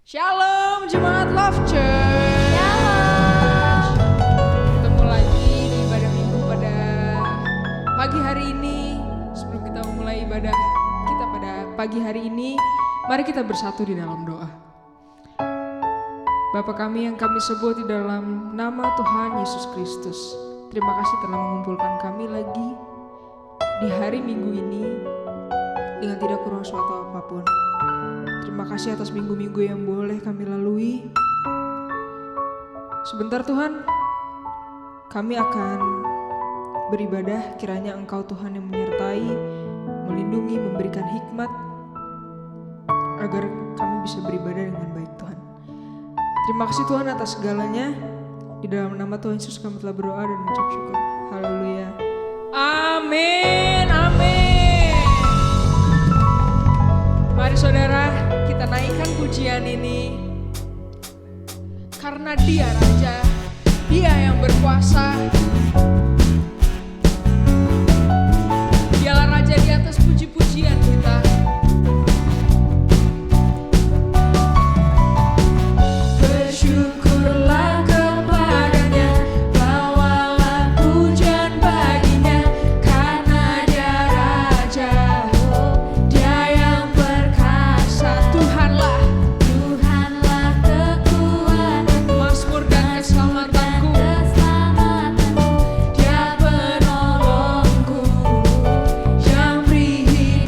Shalom Jemaat Love Church. Shalom. Ketemu lagi di ibadah minggu pada pagi hari ini. Sebelum kita memulai ibadah kita pada pagi hari ini, mari kita bersatu di dalam doa. Bapa kami yang kami sebut di dalam nama Tuhan Yesus Kristus, terima kasih telah mengumpulkan kami lagi di hari minggu ini dengan tidak kurang suatu apapun. Terima kasih atas minggu-minggu yang boleh kami lalui. Sebentar Tuhan, kami akan beribadah, kiranya Engkau Tuhan yang menyertai, melindungi, memberikan hikmat agar kami bisa beribadah dengan baik Tuhan. Terima kasih Tuhan atas segalanya. Di dalam nama Tuhan Yesus kami telah berdoa dan mengucap syukur. Haleluya. Amin. Amin. Mari saudara, kita naikkan pujian ini. Karena Dia Raja, Dia yang berkuasa. Dialah Raja di atas puji-pujian kita. Bersyukurlah kepadanya, bawalah pujian baginya, karena Dia Raja, Dia yang perkasa. Tuhanlah kekuatan, Mazmur dan keselamatanku. Dia penolongku, yang beri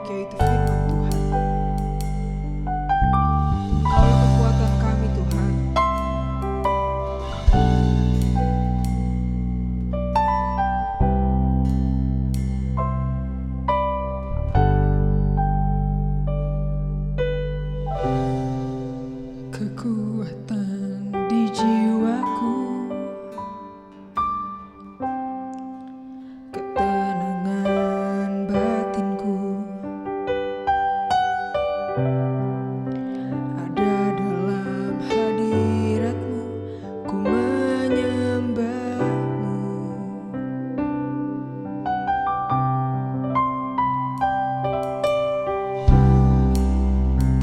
baik, yaitu firman Tuhan. Engkaulah kekuatan kami, Tuhan. Kekuatan di jiwaku, ketenangan batinku, ada dalam hadirat-Mu, ku menyembah-Mu.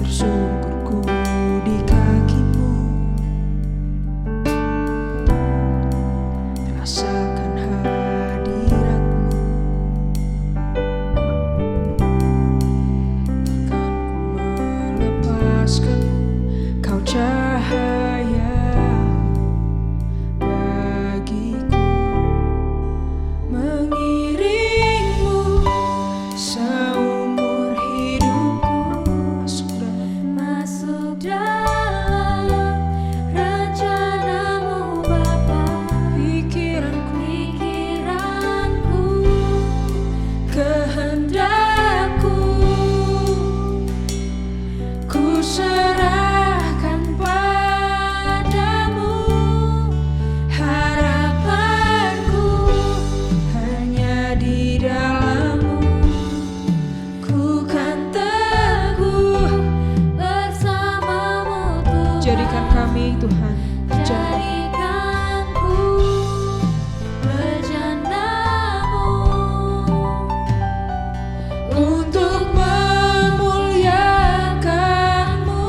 Tersungkurku di kaki-Mu, rasakan hadirat-Mu. Takkan ku melepaskan-Mu, Kau cahaya bagiku. Mengiring-Mu seumur hidupku. Masuk dalam rencana-Mu Bapa, pikiranku, Kehendakku, ku serahkan padamu. Harapanku hanya di dalam-Mu, ku kan teguh bersama-Mu Tuhan. jadikan kami Tuhan Jadikanku bejana-Mu untuk memuliakan-Mu.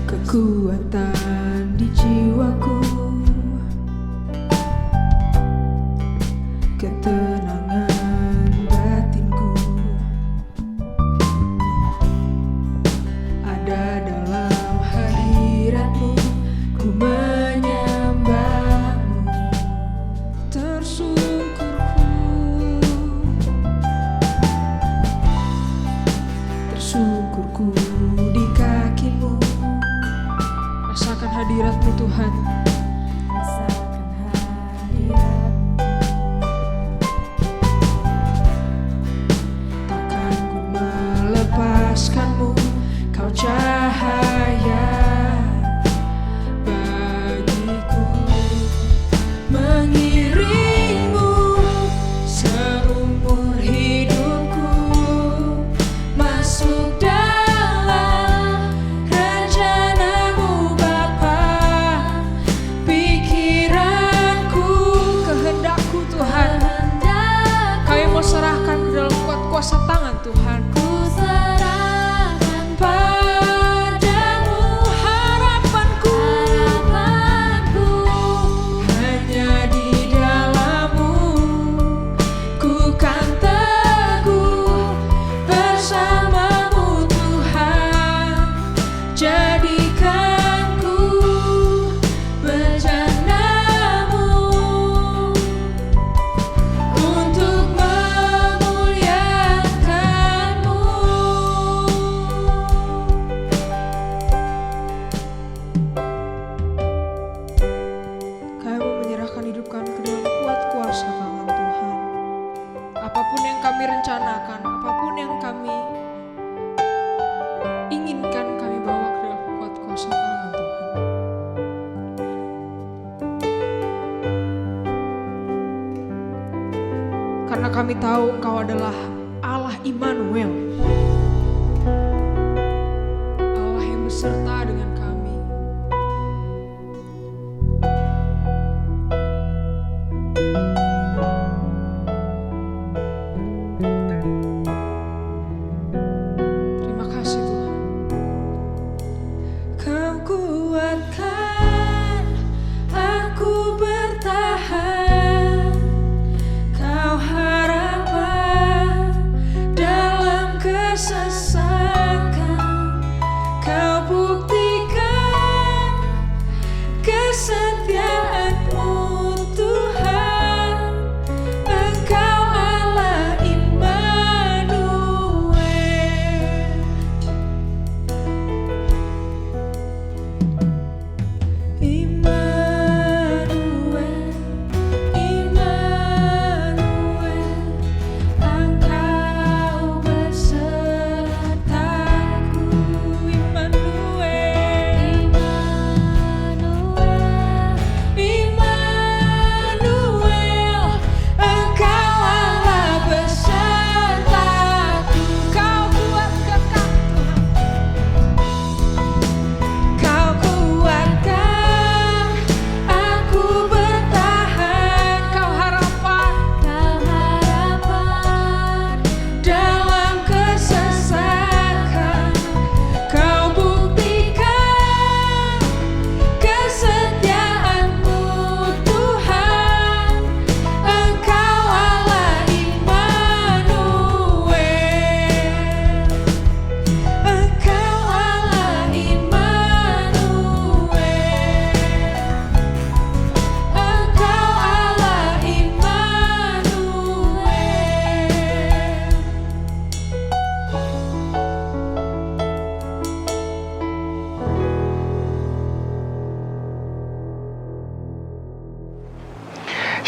Kekuatan di jiwaku, ketenangan batinku, ada dalam hadirat-Mu, ku menyembah-Mu. Tersungkurku di kaki-Mu, rasakan hadirat-Mu Tuhan. rasakan hadirat-Mu. Takkan ku melepaskan-Mu, Kau cahaya bagiku. Mengiring-Mu seumur hidupku, masuk dalam rencana-Mu Bapa, pikiranku, kehendakku Tuhan, kami mau serahkan ke dalam kuasa tangan Tuhan. Ku serahkan Padamu harapanku, harapanku, hanya di dalam-Mu, ku kan teguh bersama-Mu Tuhan. Jadikanku bejana-Mu untuk memuliakan-Mu. Kami mau menyerahkan hidup kami ke dalam kuat kuasa tangan Tuhan. Apapun yang kami rencanakan, apapun yang kami inginkan, kami bawa ke dalam kuat kuasa tangan Tuhan. Karena kami tahu Engkau adalah Allah Immanuel, Allah yang beserta dengan kami. Terima kasih Tuhan. Kau kuatkan aku bertahan, Kau harapan dalam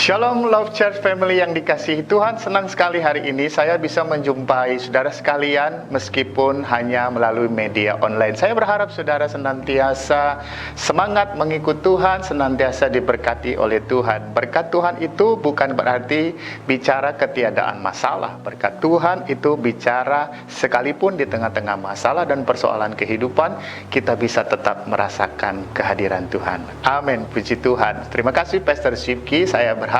Shalom Love Church Family yang dikasihi Tuhan, senang sekali hari ini saya bisa menjumpai saudara sekalian meskipun hanya melalui media online. Saya berharap saudara senantiasa semangat mengikut Tuhan, senantiasa diberkati oleh Tuhan. Berkat Tuhan itu bukan berarti bicara ketiadaan masalah. Berkat Tuhan itu bicara sekalipun di tengah-tengah masalah dan persoalan kehidupan, kita bisa tetap merasakan kehadiran Tuhan. Amin, puji Tuhan. Terima kasih Pastor Shipki. Saya berharap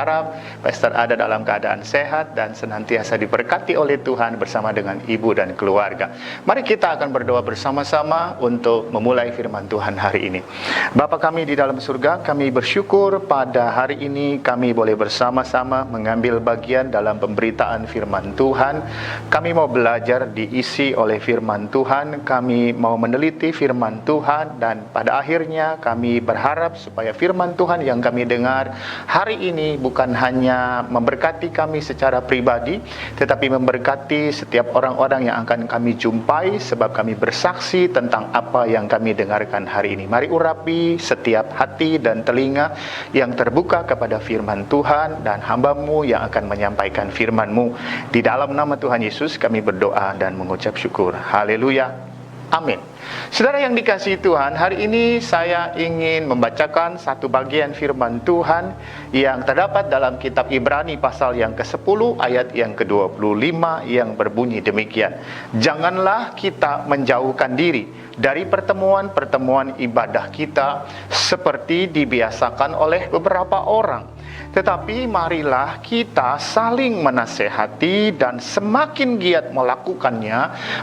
Pastor ada dalam keadaan sehat dan senantiasa diberkati oleh Tuhan bersama dengan ibu dan keluarga. Mari kita akan berdoa bersama-sama untuk memulai firman Tuhan hari ini. Bapa kami di dalam surga, kami bersyukur pada hari ini kami boleh bersama-sama mengambil bagian dalam pemberitaan firman Tuhan. Kami mau belajar diisi oleh firman Tuhan, kami mau meneliti firman Tuhan, dan pada akhirnya kami berharap supaya firman Tuhan yang kami dengar hari ini bukan hanya memberkati kami secara pribadi, tetapi memberkati setiap orang-orang yang akan kami jumpai, sebab kami bersaksi tentang apa yang kami dengarkan hari ini. Mari urapi setiap hati dan telinga yang terbuka kepada firman Tuhan, dan hamba-Mu yang akan menyampaikan firman-Mu. Di dalam nama Tuhan Yesus kami berdoa dan mengucap syukur. Haleluya. Amin. Saudara yang dikasihi Tuhan, hari ini saya ingin membacakan satu bagian firman Tuhan yang terdapat dalam kitab Ibrani pasal yang ke-10 ayat yang ke-25 yang berbunyi demikian. Janganlah kita menjauhkan diri dari pertemuan-pertemuan ibadah kita seperti dibiasakan oleh beberapa orang, tetapi marilah kita saling menasehati dan semakin giat melakukannya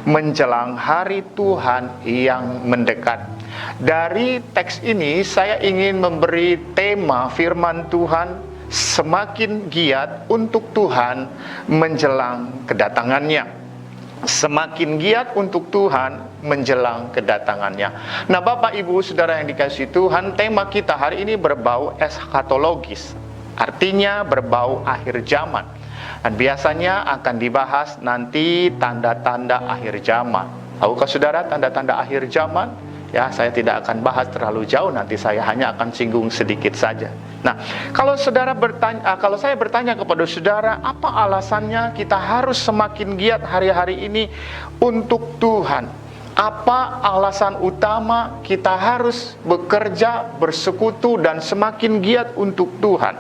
menjelang hari Tuhan yang mendekat. Dari teks ini saya ingin memberi tema firman Tuhan, semakin giat untuk Tuhan menjelang kedatangannya. Semakin giat untuk Tuhan menjelang kedatangannya. Nah, Bapak Ibu Saudara yang dikasihi Tuhan, tema kita hari ini berbau eskatologis, artinya berbau akhir zaman. Dan biasanya akan dibahas nanti tanda-tanda akhir zaman. Tahukah saudara tanda-tanda akhir zaman? Ya, saya tidak akan bahas terlalu jauh, nanti saya hanya akan singgung sedikit saja. Nah, kalau saya bertanya kepada saudara, apa alasannya kita harus semakin giat hari-hari ini untuk Tuhan? Apa alasan utama kita harus bekerja, bersekutu, dan semakin giat untuk Tuhan?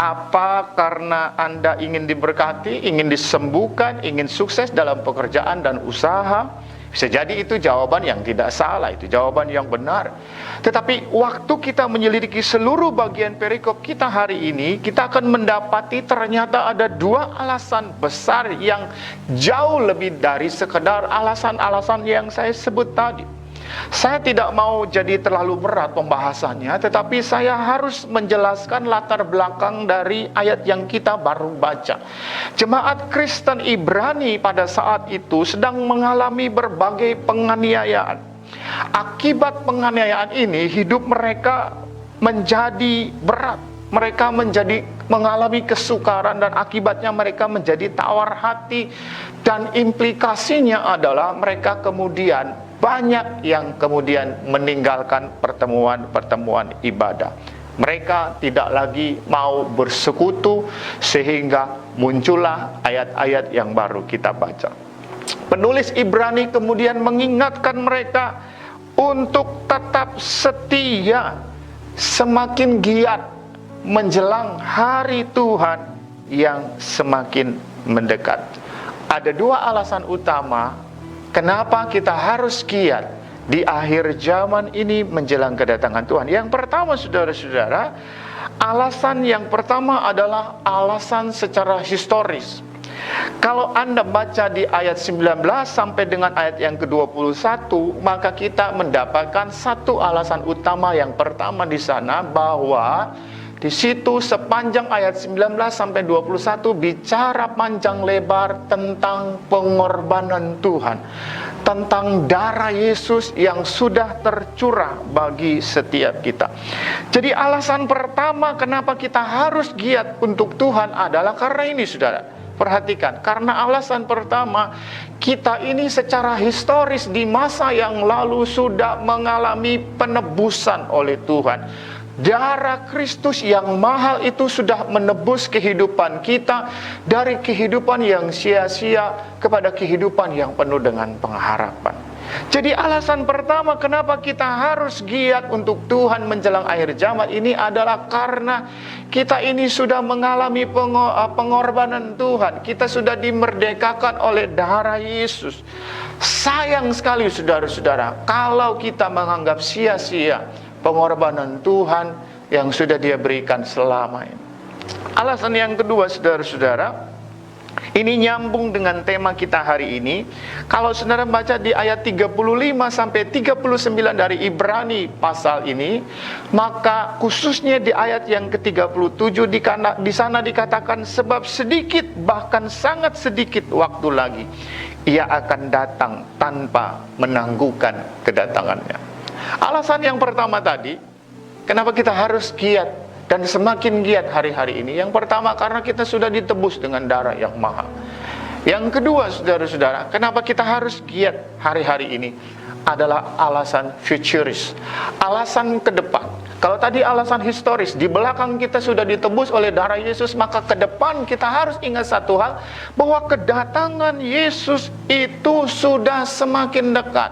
Apa karena Anda ingin diberkati, ingin disembuhkan, ingin sukses dalam pekerjaan dan usaha? Bisa jadi itu jawaban yang tidak salah, itu jawaban yang benar. Tetapi waktu kita menyelidiki seluruh bagian perikop kita hari ini, kita akan mendapati ternyata ada dua alasan besar yang jauh lebih dari sekedar alasan-alasan yang saya sebut tadi. Saya tidak mau jadi terlalu berat pembahasannya, tetapi saya harus menjelaskan latar belakang dari ayat yang kita baru baca. Jemaat Kristen Ibrani pada saat itu sedang mengalami berbagai penganiayaan. Akibat penganiayaan ini, hidup mereka menjadi berat. Mereka mengalami kesukaran, dan akibatnya mereka menjadi tawar hati. Dan implikasinya adalah mereka kemudian banyak yang kemudian meninggalkan pertemuan-pertemuan ibadah. Mereka tidak lagi mau bersekutu, sehingga muncullah ayat-ayat yang baru kita baca. Penulis Ibrani kemudian mengingatkan mereka untuk tetap setia, semakin giat menjelang hari Tuhan yang semakin mendekat. Ada dua alasan utama kenapa kita harus giat di akhir zaman ini menjelang kedatangan Tuhan. Yang pertama, saudara-saudara, alasan yang pertama adalah alasan secara historis. Kalau Anda baca di ayat 19 sampai dengan ayat yang ke-21, maka kita mendapatkan satu alasan utama. Yang pertama di sana, bahwa di situ sepanjang ayat 19 sampai 21 bicara panjang lebar tentang pengorbanan Tuhan, tentang darah Yesus yang sudah tercurah bagi setiap kita. Jadi alasan pertama kenapa kita harus giat untuk Tuhan adalah karena ini, saudara. Perhatikan, karena alasan pertama, kita ini secara historis di masa yang lalu sudah mengalami penebusan oleh Tuhan. Darah Kristus yang mahal itu sudah menebus kehidupan kita dari kehidupan yang sia-sia kepada kehidupan yang penuh dengan pengharapan. Jadi alasan pertama kenapa kita harus giat untuk Tuhan menjelang akhir zaman ini adalah karena kita ini sudah mengalami pengorbanan Tuhan. Kita sudah dimerdekakan oleh darah Yesus. Sayang sekali saudara-saudara kalau kita menganggap sia-sia pengorbanan Tuhan yang sudah Dia berikan selama ini. Alasan yang kedua saudara-saudara, ini nyambung dengan tema kita hari ini. Kalau saudara baca di ayat 35 sampai 39 dari Ibrani pasal ini, maka khususnya di ayat yang ke-37 di sana dikatakan, sebab sedikit bahkan sangat sedikit waktu lagi Ia akan datang tanpa menangguhkan kedatangannya. Alasan yang pertama tadi, kenapa kita harus giat dan semakin giat hari-hari ini? Yang pertama, karena kita sudah ditebus dengan darah yang mahal. Yang kedua, saudara-saudara, kenapa kita harus giat hari-hari ini? Adalah alasan futuris, alasan ke depan. Kalau tadi alasan historis, di belakang kita sudah ditebus oleh darah Yesus, maka ke depan kita harus ingat satu hal, bahwa kedatangan Yesus itu sudah semakin dekat.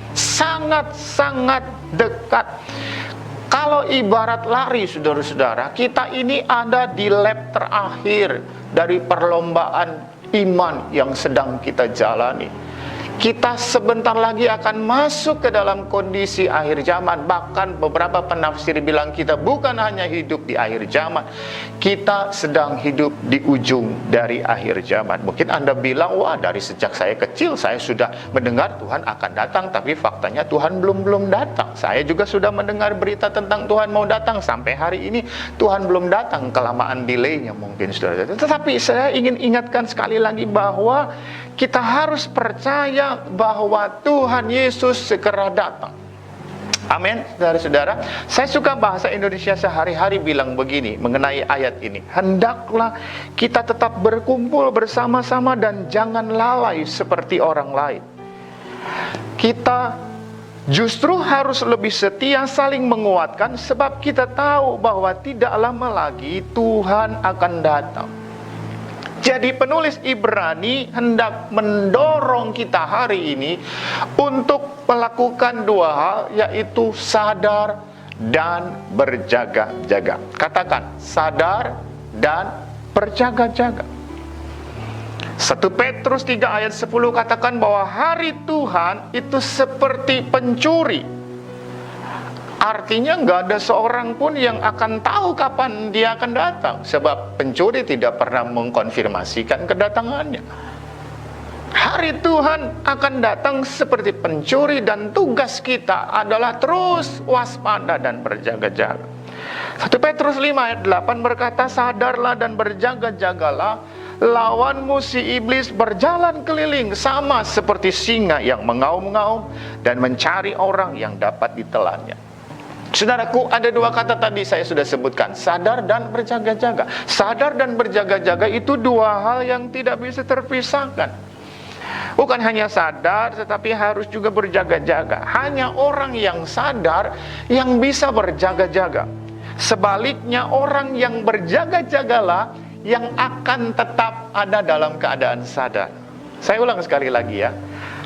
Sangat-sangat dekat. Kalau ibarat lari saudara-saudara, kita ini ada di lap terakhir dari perlombaan iman yang sedang kita jalani. Kita sebentar lagi akan masuk ke dalam kondisi akhir zaman. Bahkan beberapa penafsir bilang kita bukan hanya hidup di akhir zaman, kita sedang hidup di ujung dari akhir zaman. Mungkin Anda bilang, wah dari sejak saya kecil saya sudah mendengar Tuhan akan datang, tapi faktanya Tuhan belum datang. Saya juga sudah mendengar berita tentang Tuhan mau datang, sampai hari ini Tuhan belum datang, kelamaan delaynya mungkin saudara. Tetapi saya ingin ingatkan sekali lagi bahwa kita harus percaya bahwa Tuhan Yesus segera datang. Amin, saudara-saudara. Saya suka bahasa Indonesia sehari-hari bilang begini mengenai ayat ini. Hendaklah kita tetap berkumpul bersama-sama dan jangan lalai seperti orang lain. Kita justru harus lebih setia saling menguatkan, sebab kita tahu bahwa tidak lama lagi Tuhan akan datang. Jadi penulis Ibrani hendak mendorong kita hari ini untuk melakukan dua hal, yaitu sadar dan berjaga-jaga. Katakan, sadar dan berjaga-jaga. 1 Petrus 3 ayat 10 katakan bahwa hari Tuhan itu seperti pencuri. Artinya nggak ada seorang pun yang akan tahu kapan dia akan datang, sebab pencuri tidak pernah mengkonfirmasikan kedatangannya. Hari Tuhan akan datang seperti pencuri, dan tugas kita adalah terus waspada dan berjaga-jaga. 1 Petrus 5 ayat 8 berkata, sadarlah dan berjaga-jagalah, lawanmu si iblis berjalan keliling sama seperti singa yang mengaum-ngaum dan mencari orang yang dapat ditelannya. Saudaraku, ada dua kata tadi saya sudah sebutkan, sadar dan berjaga-jaga. Sadar dan berjaga-jaga itu dua hal yang tidak bisa terpisahkan. Bukan hanya sadar, tetapi harus juga berjaga-jaga. Hanya orang yang sadar yang bisa berjaga-jaga. Sebaliknya, orang yang berjaga-jagalah yang akan tetap ada dalam keadaan sadar. Saya ulang sekali lagi ya.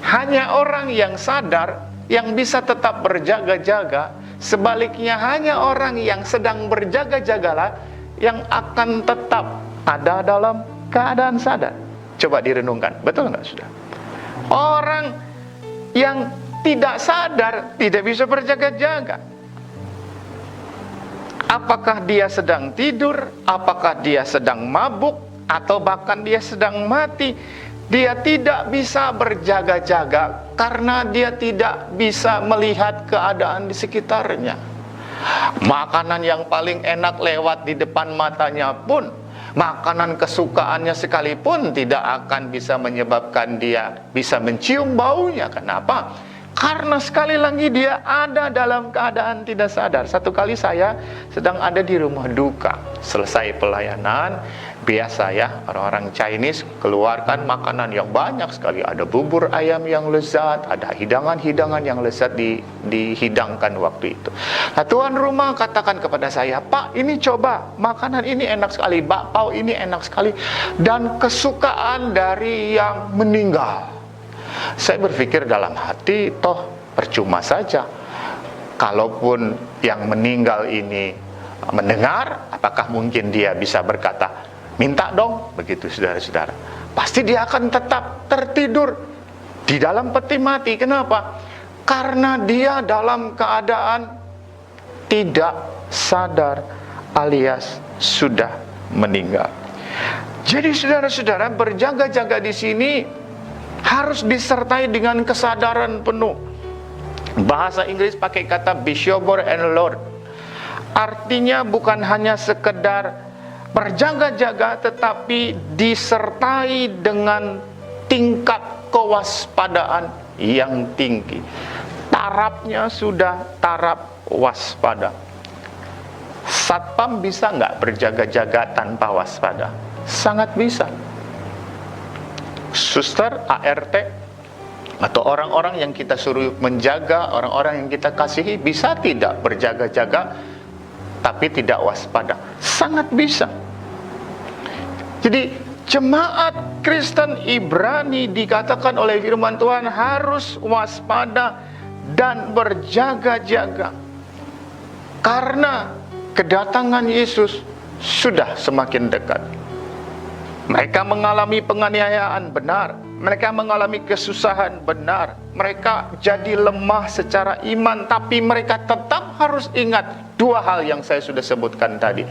Hanya orang yang sadar yang bisa tetap berjaga-jaga. Sebaliknya, hanya orang yang sedang berjaga-jagalah yang akan tetap ada dalam keadaan sadar. Coba direnungkan, betul nggak sudah? Orang yang tidak sadar tidak bisa berjaga-jaga. Apakah dia sedang tidur, apakah dia sedang mabuk, atau bahkan dia sedang mati, dia tidak bisa berjaga-jaga karena dia tidak bisa melihat keadaan di sekitarnya. Makanan yang paling enak lewat di depan matanya pun, makanan kesukaannya sekalipun tidak akan bisa menyebabkan dia bisa mencium baunya. Kenapa? Karena sekali lagi dia ada dalam keadaan tidak sadar. Satu kali saya sedang ada di rumah duka, selesai pelayanan, biasa ya, orang-orang Chinese keluarkan makanan yang banyak sekali. Ada bubur ayam yang lezat, ada hidangan-hidangan yang lezat dihidangkan waktu itu. Nah, tuan rumah katakan kepada saya, "Pak, ini coba, makanan ini enak sekali, bakpao ini enak sekali, dan kesukaan dari yang meninggal." Saya berpikir dalam hati, toh percuma saja. Kalaupun yang meninggal ini mendengar, apakah mungkin dia bisa berkata, "Minta dong," begitu saudara-saudara. Pasti dia akan tetap tertidur di dalam peti mati. Kenapa? Karena dia dalam keadaan tidak sadar alias sudah meninggal. Jadi saudara-saudara, berjaga-jaga di sini harus disertai dengan kesadaran penuh. Bahasa Inggris pakai kata be sober and alert. Artinya bukan hanya sekedar berjaga-jaga, tetapi disertai dengan tingkat kewaspadaan yang tinggi. Tarafnya sudah taraf waspada. Satpam bisa nggak berjaga-jaga tanpa waspada? Sangat bisa. Suster, ART, atau orang-orang yang kita suruh menjaga, orang-orang yang kita kasihi, bisa tidak berjaga-jaga tapi tidak waspada? Sangat bisa. Jadi jemaat Kristen Ibrani dikatakan oleh firman Tuhan harus waspada dan berjaga-jaga, karena kedatangan Yesus sudah semakin dekat. Mereka mengalami penganiayaan, benar. Mereka mengalami kesusahan, benar. Mereka jadi lemah secara iman, tapi mereka tetap harus ingat dua hal yang saya sudah sebutkan tadi.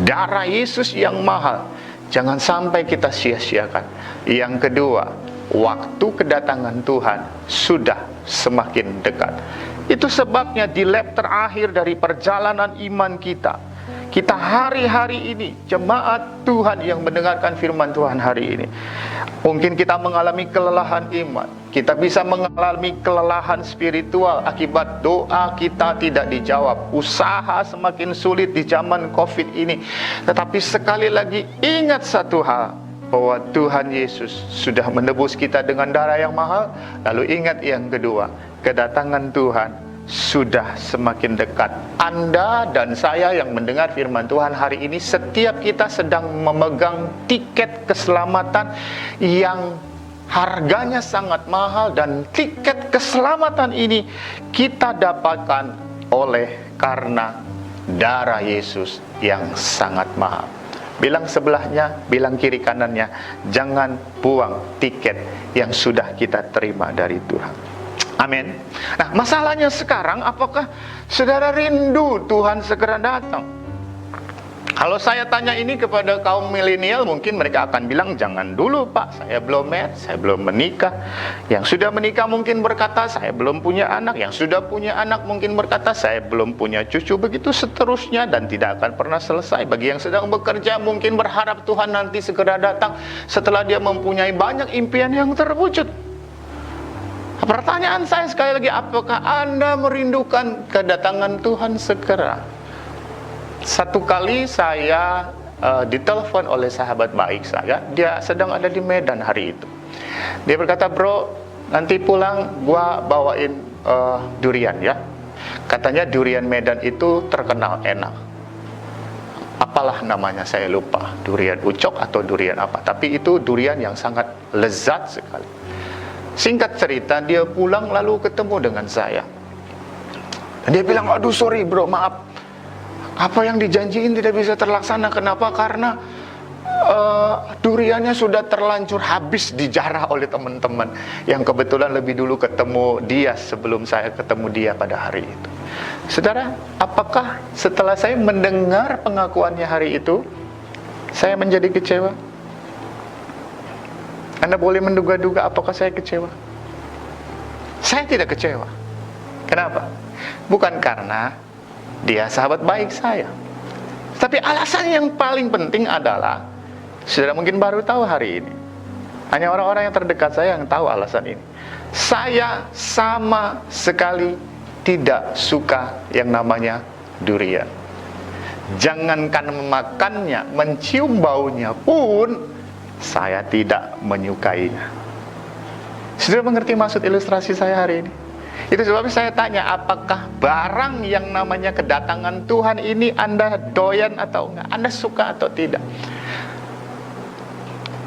Darah Yesus yang mahal, jangan sampai kita sia-siakan. Yang kedua, waktu kedatangan Tuhan sudah semakin dekat. Itu sebabnya di lap terakhir dari perjalanan iman kita, kita hari-hari ini, jemaat Tuhan yang mendengarkan firman Tuhan hari ini, mungkin kita mengalami kelelahan iman, kita bisa mengalami kelelahan spiritual akibat doa kita tidak dijawab, usaha semakin sulit di zaman COVID ini. Tetapi sekali lagi ingat satu hal, bahwa Tuhan Yesus sudah menebus kita dengan darah yang mahal. Lalu ingat yang kedua, kedatangan Tuhan sudah semakin dekat. Anda dan saya yang mendengar firman Tuhan hari ini, setiap kita sedang memegang tiket keselamatan yang harganya sangat mahal, dan tiket keselamatan ini kita dapatkan oleh karena darah Yesus yang sangat mahal. Bilang sebelahnya, bilang kiri kanannya, jangan buang tiket yang sudah kita terima dari Tuhan. Amin. Nah, masalahnya sekarang, apakah saudara rindu Tuhan segera datang? Kalau saya tanya ini kepada kaum milenial, mungkin mereka akan bilang, "Jangan dulu Pak, saya belum married, saya belum menikah." Yang sudah menikah mungkin berkata, "Saya belum punya anak." Yang sudah punya anak mungkin berkata, "Saya belum punya cucu." Begitu seterusnya, dan tidak akan pernah selesai. Bagi yang sedang bekerja mungkin berharap Tuhan nanti segera datang setelah dia mempunyai banyak impian yang terwujud. Pertanyaan saya sekali lagi, apakah Anda merindukan kedatangan Tuhan segera? Satu kali saya ditelepon oleh sahabat baik saya, dia sedang ada di Medan hari itu. Dia berkata, "Bro, nanti pulang gua bawain durian ya." Katanya durian Medan itu terkenal enak. Apalah namanya saya lupa, durian ucok atau durian apa, tapi itu durian yang sangat lezat sekali. Singkat cerita, dia pulang lalu ketemu dengan saya. Dan dia bilang, "Aduh sorry bro, maaf, apa yang dijanjiin tidak bisa terlaksana." Kenapa? Karena duriannya sudah terlanjur habis dijarah oleh teman-teman yang kebetulan lebih dulu ketemu dia sebelum saya ketemu dia pada hari itu. Saudara, apakah setelah saya mendengar pengakuannya hari itu, saya menjadi kecewa? Anda boleh menduga-duga apakah saya kecewa? Saya tidak kecewa. Kenapa? Bukan karena dia sahabat baik saya, tapi alasan yang paling penting adalah, saudara mungkin baru tahu hari ini, hanya orang-orang yang terdekat saya yang tahu alasan ini. Saya sama sekali tidak suka yang namanya durian. Jangankan memakannya, mencium baunya pun saya tidak menyukainya. Sudah mengerti maksud ilustrasi saya hari ini? Itu sebabnya saya tanya, apakah barang yang namanya kedatangan Tuhan ini Anda doyan atau enggak? Anda suka atau tidak?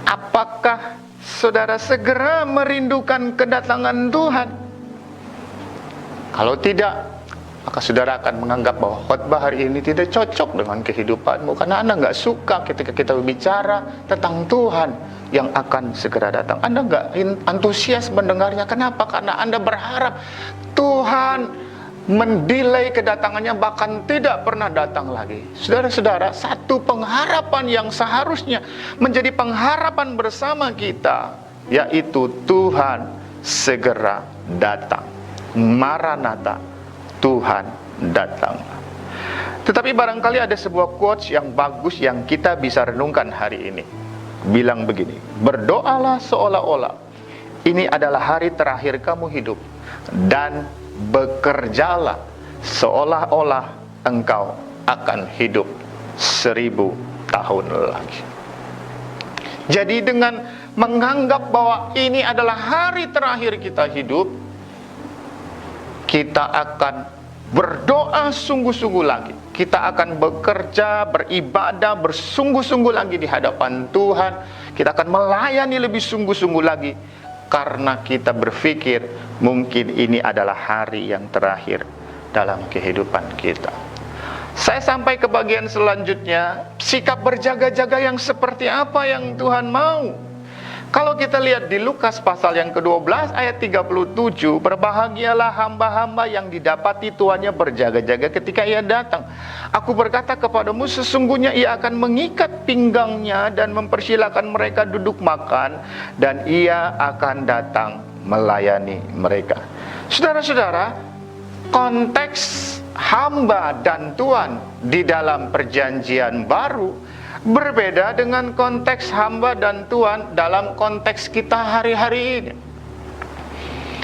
Apakah saudara segera merindukan kedatangan Tuhan? Kalau tidak, maka saudara akan menganggap bahwa khotbah hari ini tidak cocok dengan kehidupanmu, karena Anda nggak suka ketika kita berbicara tentang Tuhan yang akan segera datang. Anda nggak antusias mendengarnya. Kenapa? Karena Anda berharap Tuhan mendelay kedatangannya, bahkan tidak pernah datang lagi. Saudara-saudara, satu pengharapan yang seharusnya menjadi pengharapan bersama kita, yaitu Tuhan segera datang. Maranatha, Tuhan datang. Tetapi barangkali ada sebuah quotes yang bagus yang kita bisa renungkan hari ini. Bilang begini, berdoalah seolah-olah ini adalah hari terakhir kamu hidup, dan bekerjalah seolah-olah engkau akan hidup 1000 tahun lagi. Jadi dengan menganggap bahwa ini adalah hari terakhir kita hidup, kita akan berdoa sungguh-sungguh lagi. Kita akan bekerja, beribadah, bersungguh-sungguh lagi di hadapan Tuhan. Kita akan melayani lebih sungguh-sungguh lagi, karena kita berpikir mungkin ini adalah hari yang terakhir dalam kehidupan kita. Saya sampai ke bagian selanjutnya, sikap berjaga-jaga yang seperti apa yang Tuhan mau. Kalau kita lihat di Lukas pasal yang ke-12 ayat 37, berbahagialah hamba-hamba yang didapati tuannya berjaga-jaga ketika ia datang. Aku berkata kepadamu, sesungguhnya ia akan mengikat pinggangnya dan mempersilakan mereka duduk makan, dan ia akan datang melayani mereka. Saudara-saudara, konteks hamba dan tuan di dalam perjanjian baru berbeda dengan konteks hamba dan tuan dalam konteks kita hari-hari ini.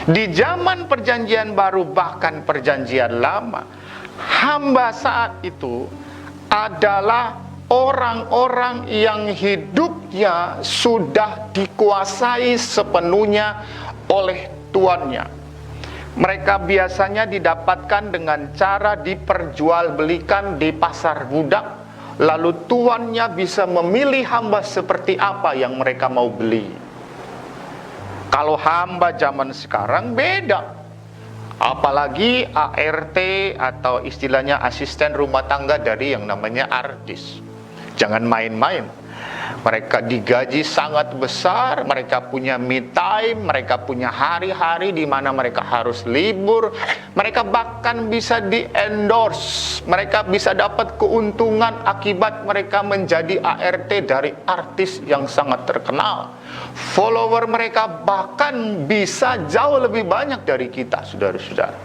Di zaman perjanjian baru, bahkan perjanjian lama, hamba saat itu adalah orang-orang yang hidupnya sudah dikuasai sepenuhnya oleh tuannya. Mereka biasanya didapatkan dengan cara diperjualbelikan di pasar budak, lalu tuannya bisa memilih hamba seperti apa yang mereka mau beli. Kalau hamba zaman sekarang beda. Apalagi ART atau istilahnya asisten rumah tangga dari yang namanya artis. Jangan main-main. Mereka digaji sangat besar, mereka punya me time, mereka punya hari-hari di mana mereka harus libur, mereka bahkan bisa di-endorse, mereka bisa dapat keuntungan akibat mereka menjadi ART dari artis yang sangat terkenal. Follower mereka bahkan bisa jauh lebih banyak dari kita, saudara-saudara.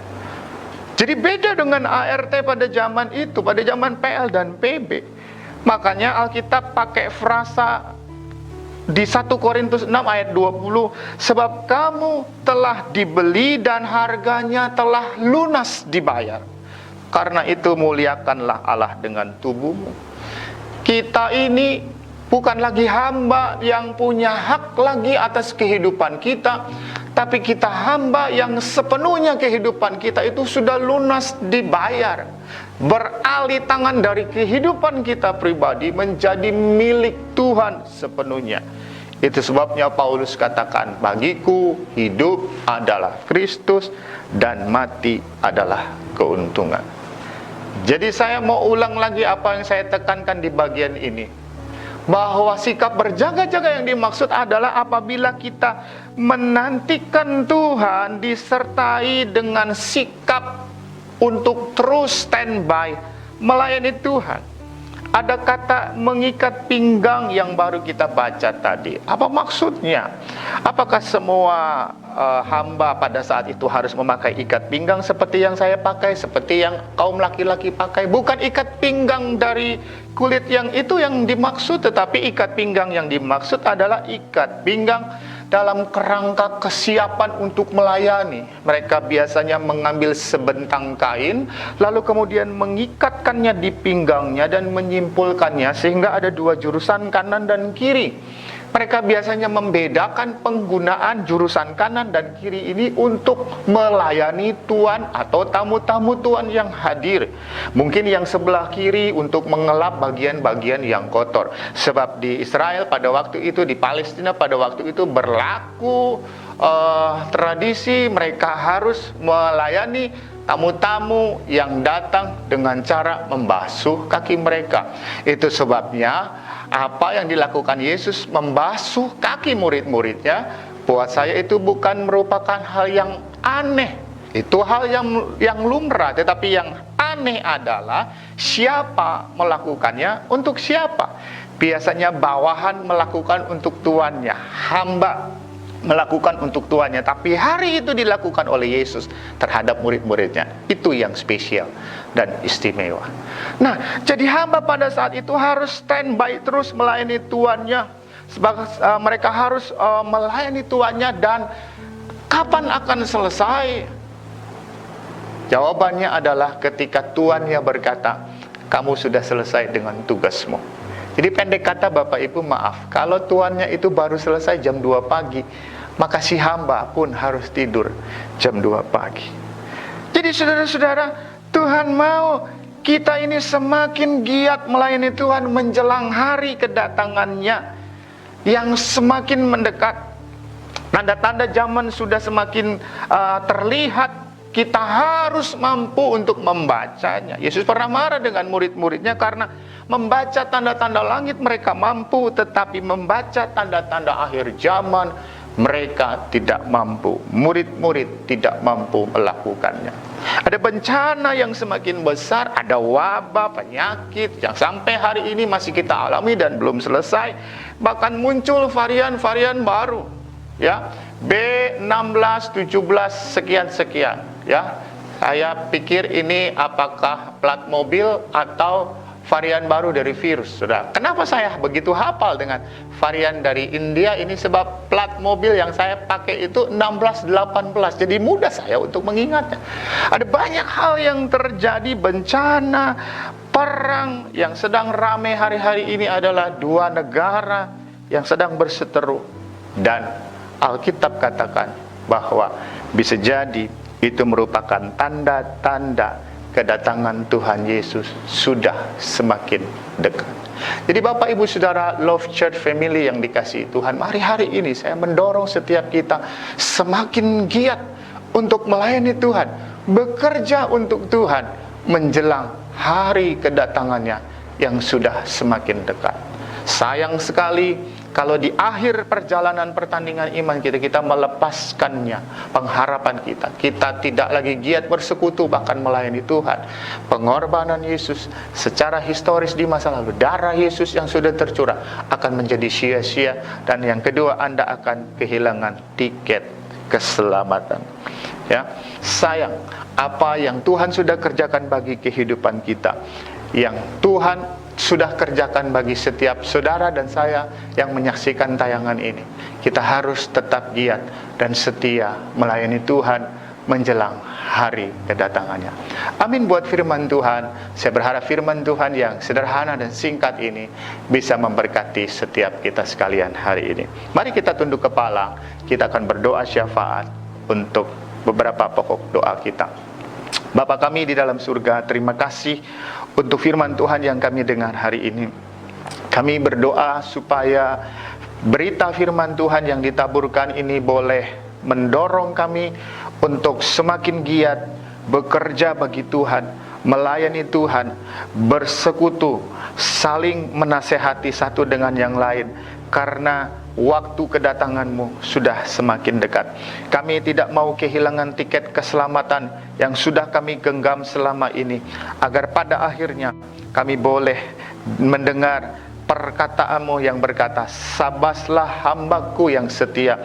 Jadi beda dengan ART pada zaman itu, pada zaman PL dan PB. Makanya Alkitab pakai frasa di 1 Korintus 6 ayat 20, sebab kamu telah dibeli dan harganya telah lunas dibayar. Karena itu muliakanlah Allah dengan tubuhmu. Kita ini bukan lagi hamba yang punya hak lagi atas kehidupan kita, tapi kita hamba yang sepenuhnya kehidupan kita itu sudah lunas dibayar. Beralih tangan dari kehidupan kita pribadi menjadi milik Tuhan sepenuhnya. Itu sebabnya Paulus katakan, bagiku hidup adalah Kristus dan mati adalah keuntungan. Jadi saya mau ulang lagi apa yang saya tekankan di bagian ini, bahwa sikap berjaga-jaga yang dimaksud adalah apabila kita menantikan Tuhan disertai dengan sikap untuk terus standby melayani Tuhan. Ada kata mengikat pinggang yang baru kita baca tadi. Apa maksudnya? Apakah semua hamba pada saat itu harus memakai ikat pinggang seperti yang saya pakai, seperti yang kaum laki-laki pakai? Bukan ikat pinggang dari kulit yang itu yang dimaksud, tetapi ikat pinggang yang dimaksud adalah ikat pinggang dalam kerangka kesiapan untuk melayani. Mereka biasanya mengambil sebentang kain, lalu kemudian mengikatkannya di pinggangnya dan menyimpulkannya sehingga ada dua jurusan, kanan dan kiri. Mereka biasanya membedakan penggunaan jurusan kanan dan kiri ini untuk melayani tuan atau tamu-tamu tuan yang hadir. Mungkin yang sebelah kiri untuk mengelap bagian-bagian yang kotor. Sebab di Israel pada waktu itu, di Palestina pada waktu itu berlaku tradisi mereka harus melayani tamu-tamu yang datang dengan cara membasuh kaki mereka. Itu sebabnya apa yang dilakukan Yesus membasuh kaki murid-muridnya, buat saya itu bukan merupakan hal yang aneh. Itu hal yang lumrah, tetapi yang aneh adalah siapa melakukannya untuk siapa. Biasanya bawahan melakukan untuk tuannya, hamba melakukan untuk tuannya, tapi hari itu dilakukan oleh Yesus terhadap murid-muridnya. Itu yang spesial dan istimewa. Nah, jadi hamba pada saat itu harus standby terus melayani tuannya. Mereka harus melayani tuannya, dan kapan akan selesai? Jawabannya adalah ketika tuannya berkata, kamu sudah selesai dengan tugasmu. Jadi pendek kata Bapak Ibu, maaf, kalau tuannya itu baru selesai jam 2 pagi, maka si hamba pun harus tidur jam 2 pagi. Jadi saudara-saudara, Tuhan mau kita ini semakin giat melayani Tuhan menjelang hari kedatangannya yang semakin mendekat. Tanda-tanda zaman sudah semakin terlihat. Kita harus mampu untuk membacanya. Yesus pernah marah dengan murid-muridnya karena membaca tanda-tanda langit mereka mampu, tetapi membaca tanda-tanda akhir zaman mereka tidak mampu. Murid-murid tidak mampu melakukannya. Ada bencana yang semakin besar, ada wabah, penyakit yang sampai hari ini masih kita alami dan belum selesai. Bahkan muncul varian-varian baru, ya, B16, 17 sekian-sekian, ya. Saya pikir ini apakah plat mobil atau varian baru dari virus, Saudara. Kenapa saya begitu hafal dengan varian dari India ini? Sebab plat mobil yang saya pakai itu 1618. Jadi mudah saya untuk mengingatnya. Ada banyak hal yang terjadi, bencana, perang yang sedang ramai hari-hari ini adalah dua negara yang sedang berseteru. Dan Alkitab katakan bahwa bisa jadi itu merupakan tanda-tanda kedatangan Tuhan Yesus sudah semakin dekat. Jadi Bapak Ibu Saudara Love Church Family yang dikasihi Tuhan, mari hari ini saya mendorong setiap kita semakin giat untuk melayani Tuhan, bekerja untuk Tuhan menjelang hari kedatangannya yang sudah semakin dekat. Sayang sekali kalau di akhir perjalanan pertandingan iman kita melepaskannya pengharapan kita tidak lagi giat bersekutu bahkan melayani Tuhan. Pengorbanan Yesus secara historis di masa lalu, darah Yesus yang sudah tercurah akan menjadi sia-sia. Dan yang kedua, Anda akan kehilangan tiket keselamatan. Ya, sayang apa yang Tuhan sudah kerjakan bagi kehidupan kita, yang Tuhan sudah kerjakan bagi setiap saudara dan saya yang menyaksikan tayangan ini. Kita harus tetap giat dan setia melayani Tuhan menjelang hari kedatangannya. Amin buat firman Tuhan. Saya berharap firman Tuhan yang sederhana dan singkat ini bisa memberkati setiap kita sekalian hari ini. Mari kita tunduk kepala, kita akan berdoa syafaat untuk beberapa pokok doa kita. Bapa kami di dalam surga, terima kasih untuk firman Tuhan yang kami dengar hari ini. Kami berdoa supaya berita firman Tuhan yang ditaburkan ini boleh mendorong kami untuk semakin giat bekerja bagi Tuhan, melayani Tuhan, bersekutu, saling menasehati satu dengan yang lain, karena waktu kedatangan-Mu sudah semakin dekat. Kami tidak mau kehilangan tiket keselamatan yang sudah kami genggam selama ini, agar pada akhirnya kami boleh mendengar perkataan-Mu yang berkata, sabaslah hambaku yang setia.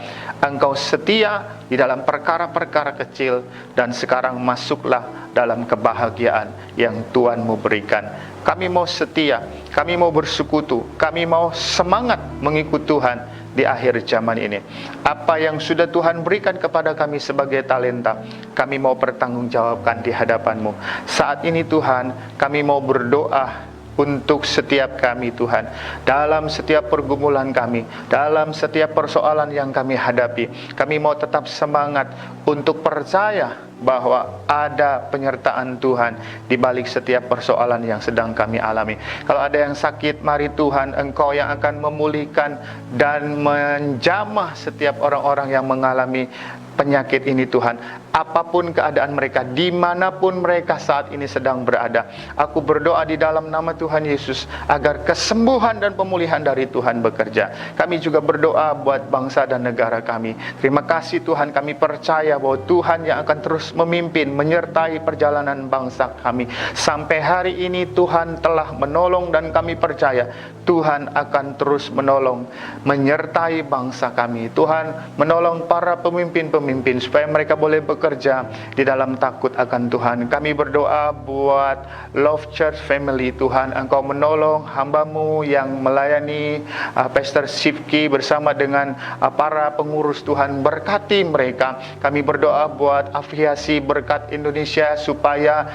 Engkau setia di dalam perkara-perkara kecil, dan sekarang masuklah dalam kebahagiaan yang Tuhan-Mu berikan. Kami mau setia, kami mau bersekutu, kami mau semangat mengikut Tuhan di akhir zaman ini. Apa yang sudah Tuhan berikan kepada kami sebagai talenta, kami mau pertanggungjawabkan di hadapan-Mu. Saat ini Tuhan, kami mau berdoa untuk setiap kami Tuhan, dalam setiap pergumulan kami, dalam setiap persoalan yang kami hadapi. Kami mau tetap semangat untuk percaya bahwa ada penyertaan Tuhan di balik setiap persoalan yang sedang kami alami. Kalau ada yang sakit, mari Tuhan, Engkau yang akan memulihkan dan menjamah setiap orang-orang yang mengalami penyakit ini Tuhan. Apapun keadaan mereka, dimanapun mereka saat ini sedang berada, aku berdoa di dalam nama Tuhan Yesus agar kesembuhan dan pemulihan dari Tuhan bekerja. Kami juga berdoa buat bangsa dan negara kami. Terima kasih Tuhan, kami percaya bahwa Tuhan yang akan terus memimpin, menyertai perjalanan bangsa kami. Sampai hari ini Tuhan telah menolong, dan kami percaya Tuhan akan terus menolong, menyertai bangsa kami. Tuhan menolong para pemimpin-pemimpin supaya mereka boleh bekerja di dalam takut akan Tuhan. Kami berdoa buat Love Church Family. Tuhan, Engkau menolong hamba-Mu yang melayani Pastor Sifki bersama dengan para pengurus. Tuhan, berkati mereka. Kami berdoa buat Aviasi Berkat Indonesia supaya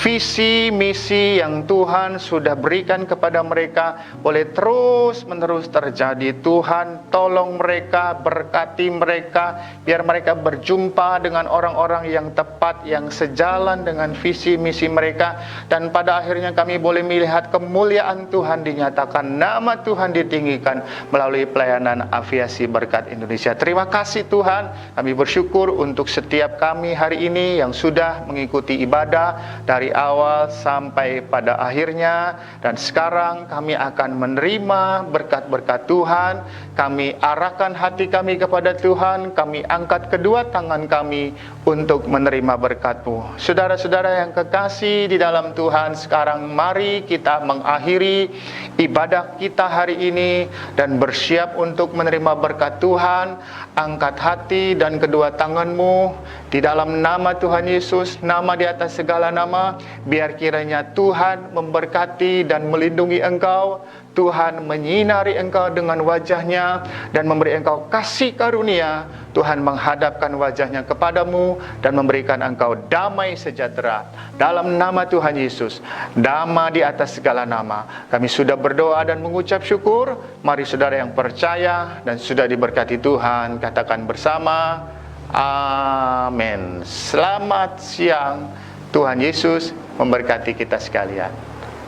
visi misi yang Tuhan sudah berikan kepada mereka boleh terus menerus terjadi. Tuhan, tolong mereka, berkati mereka, biar mereka berjumpa dengan orang-orang yang tepat, yang sejalan dengan visi misi mereka, dan pada akhirnya kami boleh melihat kemuliaan Tuhan dinyatakan, nama Tuhan ditinggikan melalui pelayanan Aviasi Berkat Indonesia. Terima kasih Tuhan, kami bersyukur untuk setiap kami hari ini yang sudah mengikuti ibadah dari awal sampai pada akhirnya, dan sekarang kami akan menerima berkat-berkat Tuhan. Kami arahkan hati kami kepada Tuhan, kami angkat kedua tangan kami untuk menerima berkat-Mu. Saudara-saudara yang kekasih di dalam Tuhan, sekarang mari kita mengakhiri ibadah kita hari ini dan bersiap untuk menerima berkat Tuhan. Angkat hati dan kedua tanganmu di dalam nama Tuhan Yesus, nama di atas segala nama. Biar kiranya Tuhan memberkati dan melindungi engkau. Tuhan menyinari engkau dengan wajahnya dan memberi engkau kasih karunia. Tuhan menghadapkan wajahnya kepadamu dan memberikan engkau damai sejahtera. Dalam nama Tuhan Yesus, nama di atas segala nama, kami sudah berdoa dan mengucap syukur. Mari saudara yang percaya dan sudah diberkati Tuhan, katakan bersama, amin. Selamat siang, Tuhan Yesus memberkati kita sekalian.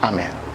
Amin.